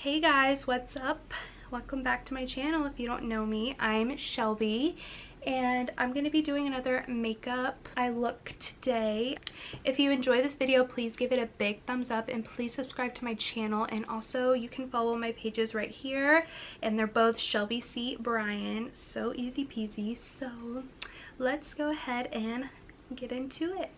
Hey guys, what's up? Welcome back to my channel. If you don't know me, I'm Shelby and I'm going to be doing another makeup eye look today. If you enjoy this video, please give it a big thumbs up and please subscribe to my channel, and also you can follow my pages right here and they're both Shelby C. Bryan. So easy peasy. So let's go ahead and get into it.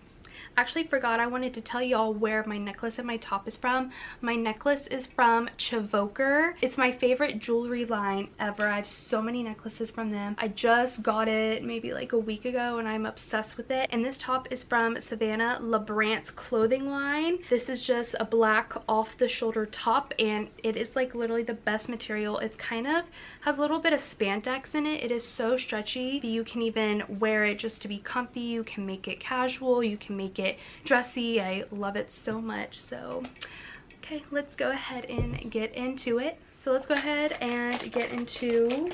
Actually forgot I wanted to tell y'all where my necklace and my top is from. My necklace is from Chvker. It's my favorite jewelry line ever. I have so many necklaces from them. I just got it maybe like a week ago and I'm obsessed with it. And this top is from Sav Labrant's clothing line. This is just a black off the shoulder top and it is like literally the best material. It's kind of has a little bit of spandex in it. It is so stretchy. You can even wear it just to be comfy. You can make it casual. You can make it dressy. I love it so much. So okay, let's go ahead and get into it. So let's go ahead and get into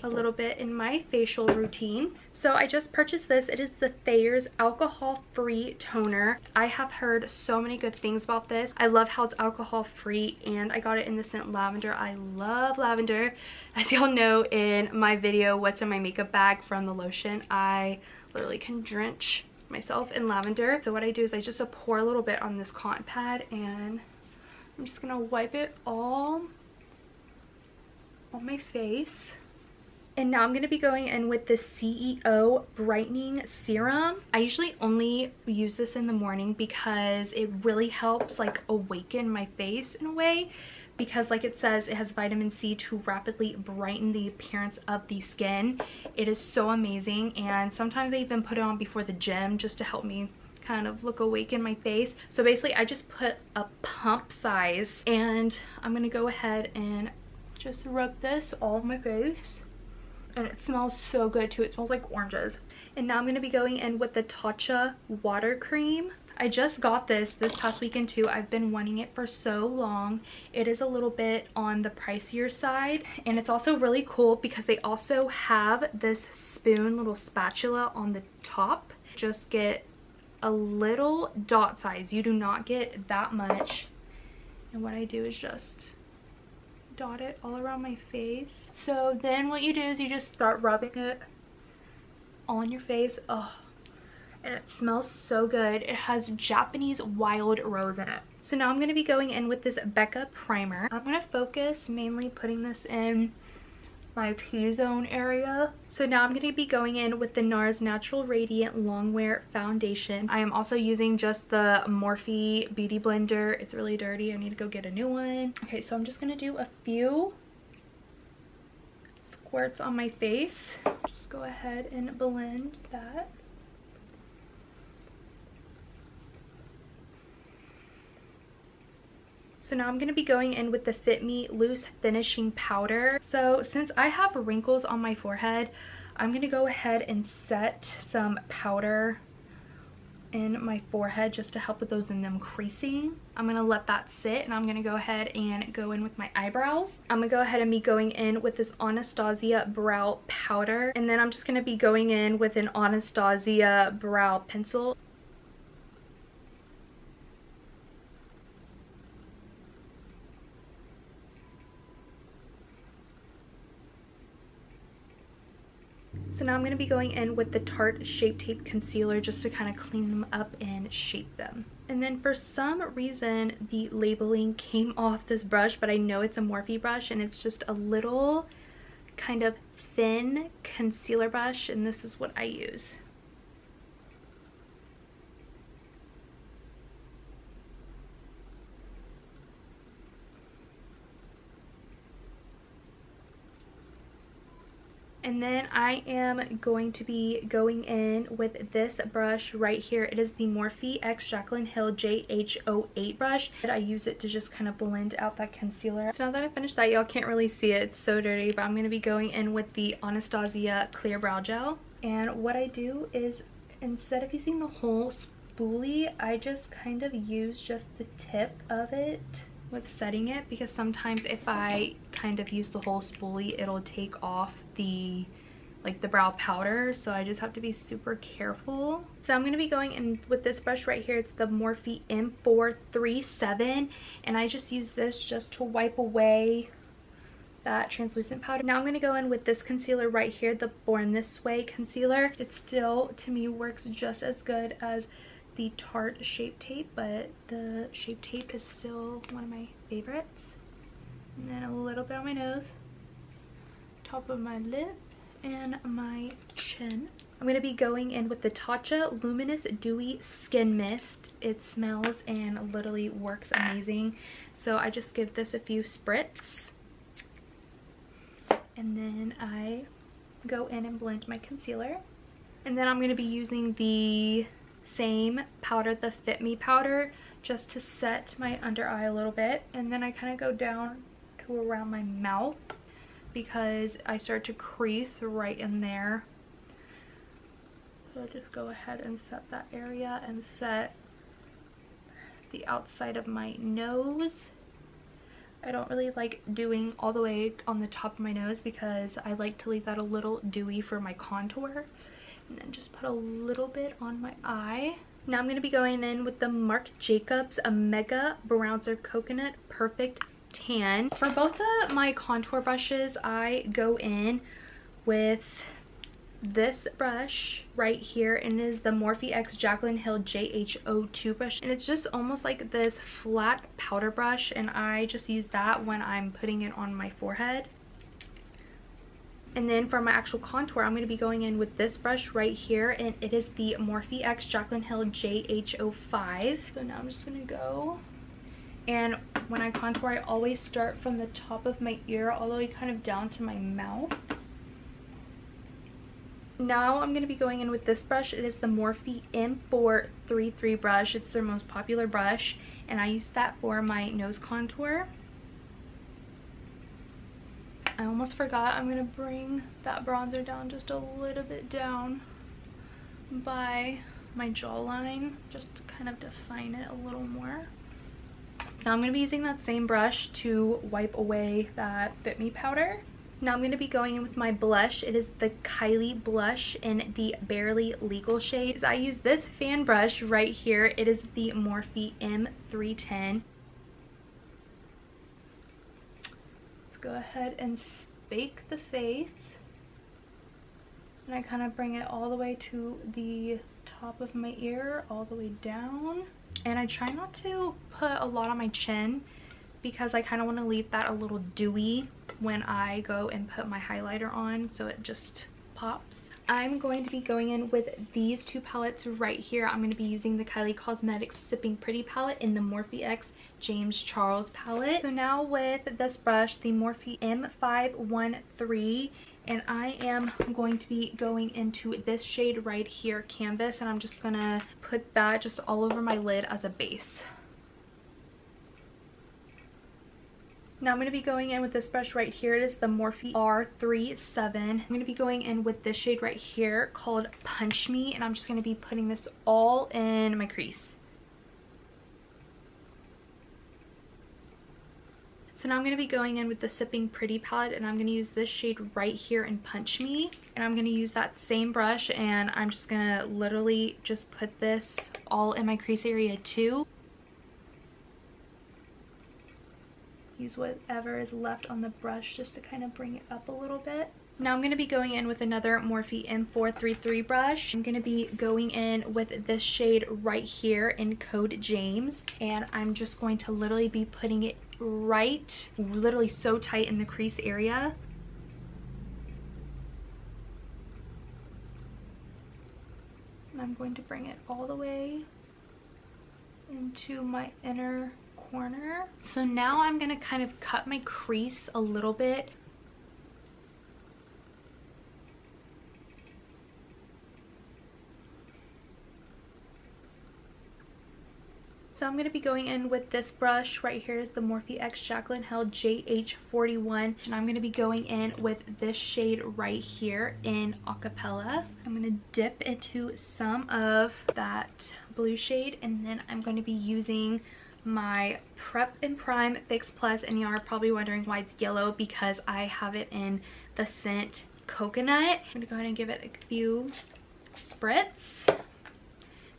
a little bit in my facial routine. So I just purchased this. It is the Thayers alcohol-free toner. I have heard so many good things about this. I love how it's alcohol-free and I got it in the scent lavender. I love lavender. As y'all know in my video, what's in my makeup bag from the lotion, I literally can drench myself in lavender. So what I do is I just pour a little bit on this cotton pad and I'm just gonna wipe it all on my face. And now I'm going to be going in with the C.E.O. Brightening Serum. I usually only use this in the morning because it really helps like awaken my face in a way, because like it says, it has vitamin C to rapidly brighten the appearance of the skin. It is so amazing, and sometimes I even put it on before the gym just to help me kind of look awake in my face. So basically I just put a pump size and I'm going to go ahead and just rub this all over my face. And it smells so good too. It smells like oranges. And now I'm going to be going in with the TATCHA water cream. I just got this past weekend too. I've been wanting it for so long. It is a little bit on the pricier side, and it's also really cool because they also have this spoon little spatula on the top. Just get a little dot size. You do not get that much. And what I do is just dot it all around my face. So then what you do is you just start rubbing it on your face. Oh, and it smells so good. It has Japanese wild rose in it. So now I'm going to be going in with this Becca primer. I'm going to focus mainly putting this in my T-zone area. So now I'm going to be going in with the NARS Natural Radiant Longwear foundation. I am also using just the Morphe beauty blender. It's really dirty. I need to go get a new one. Okay, so I'm just going to do a few squirts on my face. Just go ahead and blend that. So now I'm going to be going in with the Fit Me Loose Finishing Powder. So since I have wrinkles on my forehead, I'm going to go ahead and set some powder in my forehead just to help with those and them creasing. I'm going to let that sit and I'm going to go ahead and go in with my eyebrows. I'm going to go ahead and be going in with this Anastasia brow powder. And then I'm just going to be going in with an Anastasia brow pencil. So now I'm going to be going in with the Tarte Shape Tape Concealer just to kind of clean them up and shape them. And then for some reason the labeling came off this brush, but I know it's a Morphe brush and it's just a little kind of thin concealer brush, and this is what I use. And then I am going to be going in with this brush right here. It is the Morphe X Jaclyn Hill JH08 brush. I use it to just kind of blend out that concealer. So now that I finished that, y'all can't really see it. It's so dirty, but I'm going to be going in with the Anastasia Clear Brow Gel. And what I do is, instead of using the whole spoolie, I just kind of use just the tip of it with setting it, because sometimes if I kind of use the whole spoolie, it'll take off the like the brow powder, so I just have to be super careful. So I'm going to be going in with this brush right here. It's the Morphe M437, and I just use this just to wipe away that translucent powder. Now I'm going to go in with this concealer right here, the Born This Way concealer. It still, to me, works just as good as the Tarte Shape Tape, but the Shape Tape is still one of my favorites. And then a little bit on my nose, top of my lip, and my chin. I'm going to be going in with the TATCHA Luminous Dewy Skin Mist. It smells and literally works amazing. So I just give this a few spritz. And then I go in and blend my concealer. And then I'm going to be using the same powder, the Fit Me powder, just to set my under eye a little bit. And then I kind of go down to around my mouth, because I start to crease right in there. So I'll just go ahead and set that area and set the outside of my nose. I don't really like doing all the way on the top of my nose because I like to leave that a little dewy for my contour. And then just put a little bit on my eye. Now I'm going to be going in with the Marc Jacobs Mega Bronzer Coconut Perfect Tan. For both of my contour brushes, I go in with this brush right here, and it is the Morphe X Jaclyn Hill JH02 brush, and it's just almost like this flat powder brush, and I just use that when I'm putting it on my forehead. And then for my actual contour, I'm going to be going in with this brush right here, and it is the Morphe X Jaclyn Hill JH05. So now I'm just going to go, and when I contour, I always start from the top of my ear all the way kind of down to my mouth. Now I'm going to be going in with this brush. It is the Morphe M433 brush. It's their most popular brush, and I use that for my nose contour. I almost forgot, I'm going to bring that bronzer down just a little bit down by my jawline, just to kind of define it a little more. So I'm going to be using that same brush to wipe away that Fit Me powder. Now I'm going to be going in with my blush. It is the Kylie blush in the Barely Legal shade. I use this fan brush right here. It is the Morphe M310. Let's go ahead and spake the face. And I kind of bring it all the way to the top of my ear, all the way down. And I try not to put a lot on my chin, because I kind of want to leave that a little dewy when I go and put my highlighter on, so it just pops. I'm going to be going in with these two palettes right here. I'm going to be using the Kylie Cosmetics Sipping Pretty palette in the Morphe X James Charles palette. So now with this brush, the Morphe M513, and I am going to be going into this shade right here, Canvas, and I'm just going to put that just all over my lid as a base. Now I'm going to be going in with this brush right here. It is the Morphe R37. I'm going to be going in with this shade right here called Punch Me, and I'm just going to be putting this all in my crease. So now I'm going to be going in with the Sipping Pretty palette, and I'm going to use this shade right here in Punch Me. And I'm going to use that same brush, and I'm just going to literally just put this all in my crease area too. Use whatever is left on the brush just to kind of bring it up a little bit. Now I'm going to be going in with another Morphe M433 brush. I'm going to be going in with this shade right here in Code James, and I'm just going to literally be putting it right, literally so tight in the crease area. And I'm going to bring it all the way into my inner corner. So now I'm going to kind of cut my crease a little bit. So I'm going to be going in with this brush right here. Is the Morphe X Jaclyn Hill JH41, and I'm going to be going in with this shade right here in Acapella. I'm going to dip into some of that blue shade, and then I'm going to be using my Prep and Prime Fix Plus, and you are probably wondering why it's yellow, because I have it in the scent Coconut. I'm gonna go ahead and give it a few spritz,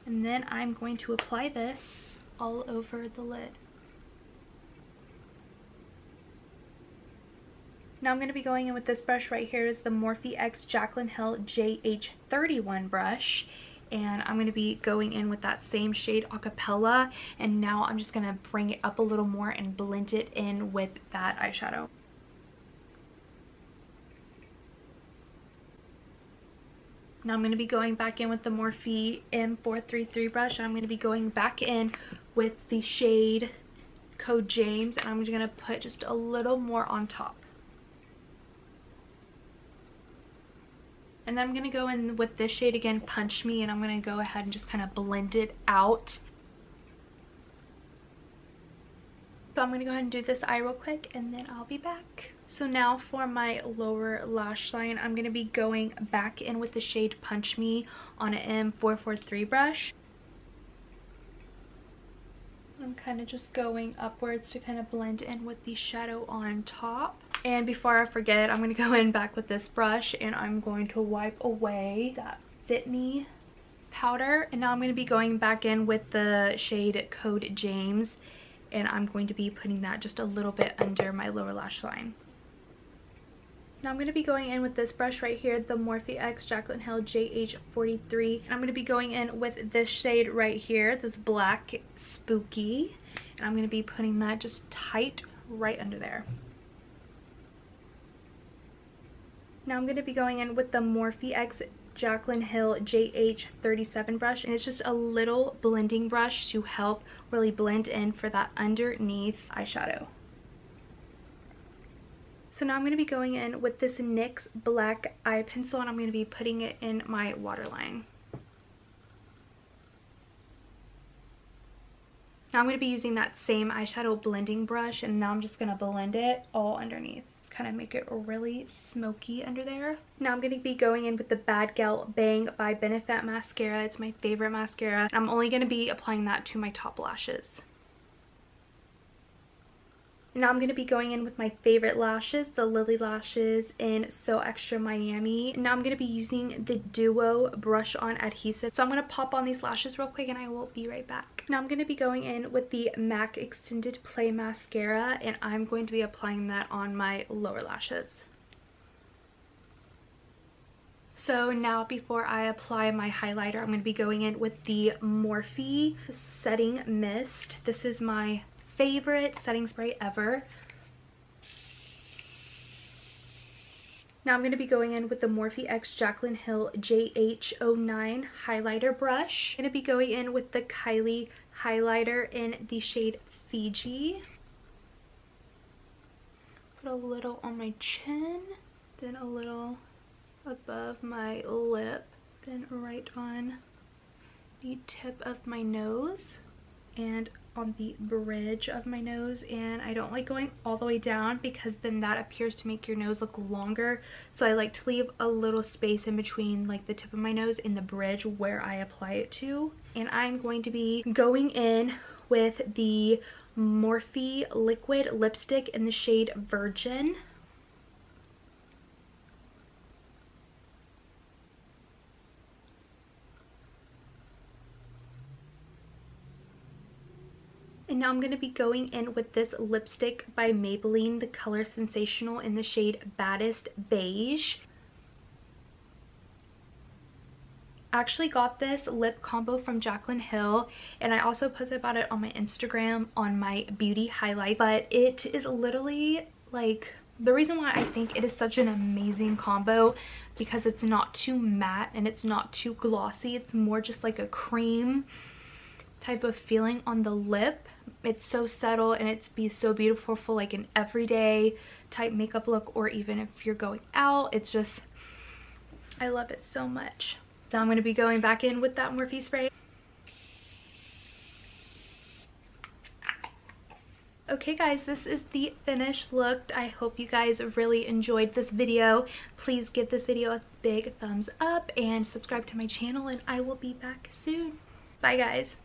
and then I'm going to apply this all over the lid. Now I'm going to be going in with this brush right here. Is the Morphe X Jaclyn Hill JH31 brush, and I'm going to be going in with that same shade Acapella, and now I'm just going to bring it up a little more and blend it in with that eyeshadow. Now I'm going to be going back in with the Morphe M433 brush, and I'm going to be going back in with the shade Code James, and I'm just going to put just a little more on top. And then I'm going to go in with this shade again, Punch Me, and I'm going to go ahead and just kind of blend it out. So I'm going to go ahead and do this eye real quick, and then I'll be back. So now for my lower lash line, I'm going to be going back in with the shade Punch Me on an M443 brush. I'm kind of just going upwards to kind of blend in with the shadow on top. And before I forget, I'm going to go in back with this brush, and I'm going to wipe away that Fit Me powder. And now I'm going to be going back in with the shade Code James, and I'm going to be putting that just a little bit under my lower lash line. Now I'm going to be going in with this brush right here, the Morphe X Jaclyn Hill JH43. And I'm going to be going in with this shade right here, this Black Spooky. And I'm going to be putting that just tight right under there. Now I'm going to be going in with the Morphe X Jaclyn Hill JH37 brush, and it's just a little blending brush to help really blend in for that underneath eyeshadow. So now I'm going to be going in with this NYX black eye pencil, and I'm going to be putting it in my waterline. Now I'm going to be using that same eyeshadow blending brush, and now I'm just going to blend it all underneath. Kind of make it really smoky under there. Now I'm going to be going in with the BADgal Bang by Benefit mascara. It's my favorite mascara. I'm only going to be applying that to my top lashes. Now I'm going to be going in with my favorite lashes, the Lilly lashes in So Extra Miami. Now I'm going to be using the Duo Brush On Adhesive. So I'm going to pop on these lashes real quick, and I will be right back. Now I'm going to be going in with the MAC Extended Play Mascara, and I'm going to be applying that on my lower lashes. So now before I apply my highlighter, I'm going to be going in with the Morphe Setting Mist. This is my favorite setting spray ever. Now I'm going to be going in with the Morphe X Jaclyn Hill JH09 highlighter brush. I'm going to be going in with the Kylie highlighter in the shade Fiji. Put a little on my chin, then a little above my lip, then right on the tip of my nose and on the bridge of my nose. And I don't like going all the way down because then that appears to make your nose look longer, so I like to leave a little space in between like the tip of my nose and the bridge where I apply it to. And I'm going to be going in with the Morphe liquid lipstick in the shade Virgin. And now I'm going to be going in with this lipstick by Maybelline, the color Sensational, in the shade Baddest Beige. I actually got this lip combo from Jaclyn Hill, and I also posted about it on my Instagram on my beauty highlight, but it is literally like the reason why I think it is such an amazing combo, because it's not too matte and it's not too glossy. It's more just like a cream type of feeling on the lip. It's so subtle, and it's so beautiful for like an everyday type makeup look, or even if you're going out. It's just, I love it so much. So I'm going to be going back in with that Morphe spray. Okay guys, this is the finished look. I hope you guys really enjoyed this video. Please give this video a big thumbs up and subscribe to my channel, and I will be back soon. Bye guys.